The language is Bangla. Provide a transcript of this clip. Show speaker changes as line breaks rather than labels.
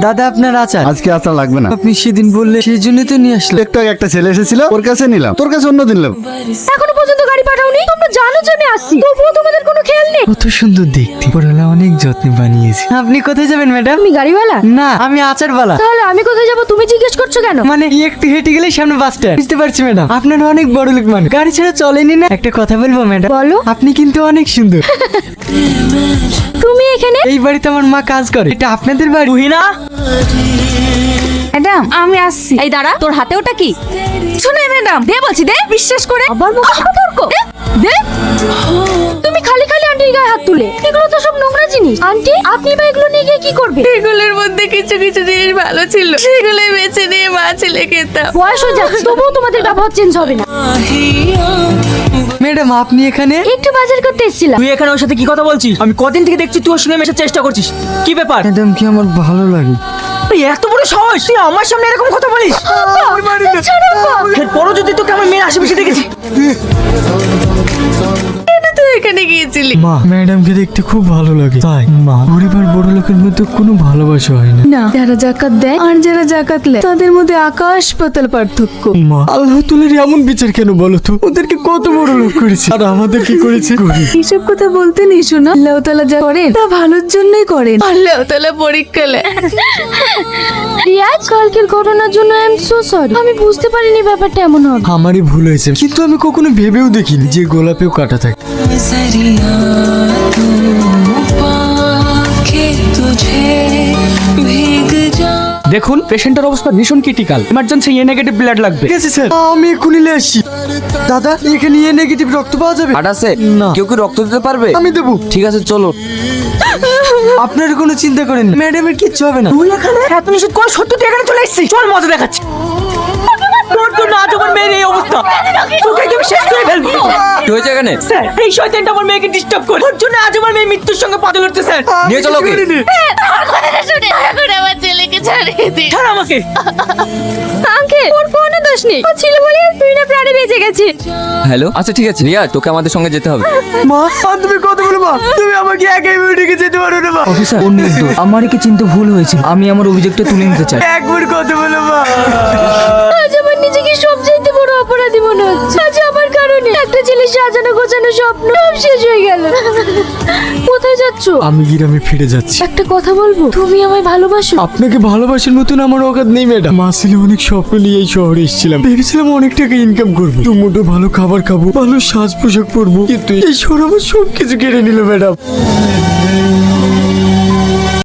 দাদা আপনার আচার।
আজকে আচার লাগবে না।
আপনি সেদিন বললে সেই জন্যই তো নিয়ে আসলে।
একটু আগে একটা ছেলে এসেছিল, ওর কাছে নিলাম, তোর কাছে অন্যদিন নেব।
এখনো পর্যন্ত গাড়ি পাঠাওনি? তোমরা জানো যে আমি আসছি, তবুও তোমাদের কোনো খেয়াল নেই।
কত সুন্দর দেখতে, ওপরওয়ালা অনেক যত্নে বানিয়েছে। আপনি কোথায় যাবেন ম্যাডাম?
তুমি গাড়িওয়ালা?
না, আমি আচারওয়ালা।
তাহলে আমি কোথায় যাবো তুমি জিজ্ঞেস করছো কেন?
মানে একটু হেঁটে গেলেই সামনে বাস স্ট্যান্ড। বুঝতে পারছি ম্যাডাম, আপনারা অনেক বড় লোক মানুষ, গাড়ি ছাড়া চলেনি না। একটা কথা বলবো ম্যাডাম?
বলো।
আপনি কিন্তু অনেক সুন্দর।
তুমি এখানে?
এই বাড়িতে আমার মা কাজ করে, এটা আপনাদের বাড়ি? বুঝিনা
ম্যাডাম আমি আসছি। এই দাঁড়া, তোর হাতে ওটা কি? শুনে ম্যাডাম, দে বলছি, দে। বিশ্বাস করে আবার মুখে তর্ক। দে। তুমি খালি খালি আন্টির গায়ে হাত তুলে, এগুলো তো সব নোংরা জিনিস। আন্টি আপনি বা এগুলো নিয়ে গিয়ে কি করবে?
এগুলোর মধ্যে কিছু কিছু জিনিস ভালো ছিল, সেগুলো বেছে নিয়ে মা ছেলে খেতাম।
বয়স হয়ে যাচ্ছে, তবুও তোমাদের ব্যবহার চেঞ্জ হবে না।
ম্যাডাম আপনি এখানে?
একটু বাজার করতে এসেছিলাম।
তুই এখানে ওর সাথে কি কথা বলছিস? আমি কদিন থেকে দেখছি তুই ওর সঙ্গে মেশার চেষ্টা করছিস। কি ব্যাপার?
ম্যাডাম কি আমার ভালো লাগে?
তুই এত বড় সাহস, তুই আমার সামনে এরকম কথা বলিস? এরপরও যদি তোকে আমার মেয়ের আশেপাশে দেখেছি।
তুই এখানে গিয়েছিলি?
মা, ম্যাডামকে দেখতে খুব ভালো লাগে, তাই মা গরিব আর বড় লোকের মধ্যে কোনো ভালোবাসা হয় না।
না, যারা জাকাত দেয় আর যারা জাকাত নেয় তাদের মধ্যে আকাশ পাতাল পার্থক্য।
মা, আল্লাহ তুলের এমন বিচার কেন বলো তো? ওদেরকে কত বড় লোক করেছে, আর আমাদের কি করেছে? গরিব।
এইসব কথা বলতে নেই শোনা, আল্লাহ তাআলা যা করেন তা ভালোর জন্যই করেন। আল্লাহ তাআলা পরীক্ষা নেয়।
রিয়াজ, কালকের ঘটনার জন্য আই এম সো সরি। আমি বুঝতে পারিনি ব্যাপারটা এমন হবে।
আমারই ভুল হয়েছে, কিন্তু আমি কখনো ভেবেও দেখিনি যে গোলাপেও কাটা থাকে।
দেখুন, পেশেন্টের অবস্থা ভীষণ ক্রিটিক্যাল, ইমার্জেন্সি এ নেগেটিভ ব্লাড লাগবে।
ঠিক আছে স্যার, আমি এক্ষুনি নিয়ে আসছি। দাদা, এখানে এ নেগেটিভ রক্ত পাওয়া যাবে?
আট আছে?
না।
কেউ কি রক্ত দিতে পারবে?
আমি দেবো।
ঠিক আছে চলো।
আপনারা কোনো চিন্তা করেন না, ম্যাডামের কিচ্ছু হবে না।
তুই এখানে এত নিষেধ করে সত্যি তুই এখানে চলে এসেছিস? চল মজা দেখাচ্ছি। তোর তো না তোমার মেয়ের এই অবস্থা, তোকে কি আমি শেষ করে ফেলবো?
কি হয়েছে এখানে?
স্যার, এই শয়তানটা আমার মেয়েকে ডিস্টার্ব করে, ওর জন্য আজ আমার মেয়ে মৃত্যুর সঙ্গে পাদে লড়ছে স্যার।
নিয়ে চলো ওকে।
আমার কথাটা শুনে দয়া করে আমার ছেলেকে ছাড়িয়ে দিন।
ছাড় আমাকে।
আঙ্কেল, ওর কোনো দোষ নেই। ও ছিল বলে তুই না প্রাণে বেঁচে গেছে।
হ্যালো, আচ্ছা ঠিক আছে রিয়া, তোকে আমাদের সঙ্গে যেতে হবে।
মা, আর তুমি কথা বলো মা, তুমি আমাকে একাই মেডিকে যেতে পারো না মা।
অফিসার, ওর নির্দোষ, আমারই কি চিন্তা ভুল হয়েছে, আমি আমার অভিযোগটা তুলে নিতে চাই।
একবার কথা বলো মা।
আজ আমার নিজেকে সবচাইতে বড় অপরাধী মনে হচ্ছে। আজ আমার কারণে একটা ছেলে সাজানো গোছানো স্বপ্ন সব শেষ হয়ে গেল। কোথায় যাচ্ছ?
আমি গ্রামে ফিরে যাচ্ছি।
একটা কথা বলবো, তুমি আমায় ভালোবাসো?
আপনাকে ভালোবাসার মতন আমার অকাত নেই ম্যাডাম। মা ছেলে অনেক স্বপ্ন নিয়ে এই শহরে এসেছিলাম, ভেবেছিলাম অনেক টাকা ইনকাম করবো, দুমুঠো ভালো খাবার খাবো, ভালো সাজ পোশাক পরবো, কিন্তু এই শহর আমার সবকিছু কেড়ে নিল ম্যাডাম।